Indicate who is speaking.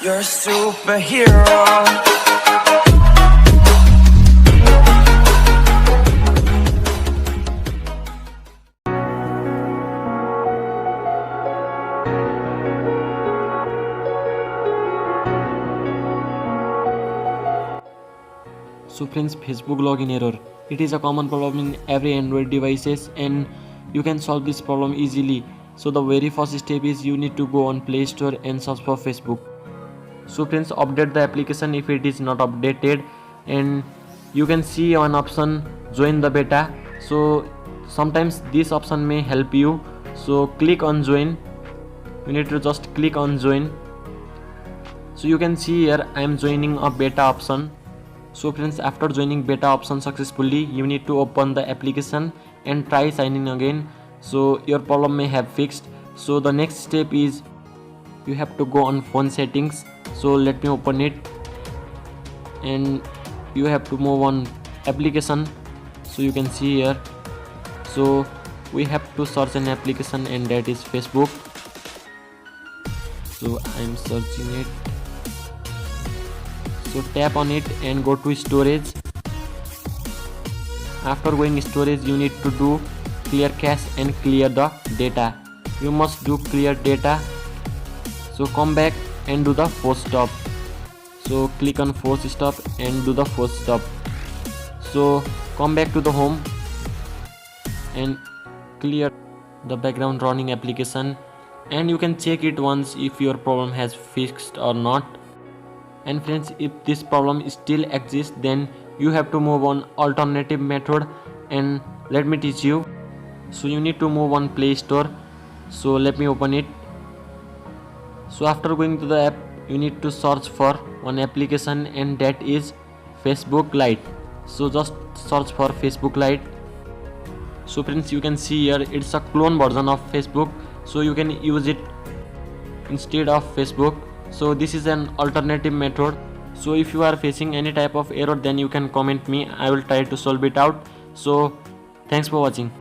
Speaker 1: You're a superhero.
Speaker 2: So friends, Facebook login error. It is a common problem in every Android devices and you can solve this problem easily. So the very first step is you need to go on Play Store and search for Facebook. So friends, update the application if it is not updated, and you can see one option, join the beta. So sometimes this option may help you. So click on join. You need to just click on join. So you can see here I am joining a beta option. So friends, after joining beta option successfully, you need to open the application and try signing again. So your problem may have fixed. So the next step is you have to go on phone settings. So let me open it, and you have to move on application. So you can see here, so we have to search an application, and that is Facebook. So I am searching it. So tap on it and go to storage. After going storage, you need to do clear cache and clear the data. You must do clear data. So come back and do the force stop. So click on force stop and do the force stop. So come back to the home and clear the background running application, and you can check it once if your problem has fixed or not. And friends, if this problem still exists, then you have to move on alternative method, and let me teach you. So you need to move on Play Store. So let me open it. So after going to the app, you need to search for one application, and that is Facebook Lite. So just search for Facebook Lite. So friends, you can see here it's a clone version of Facebook, so you can use it instead of Facebook. So this is an alternative method. So if you are facing any type of error, then you can comment me. I will try to solve it out. So thanks for watching.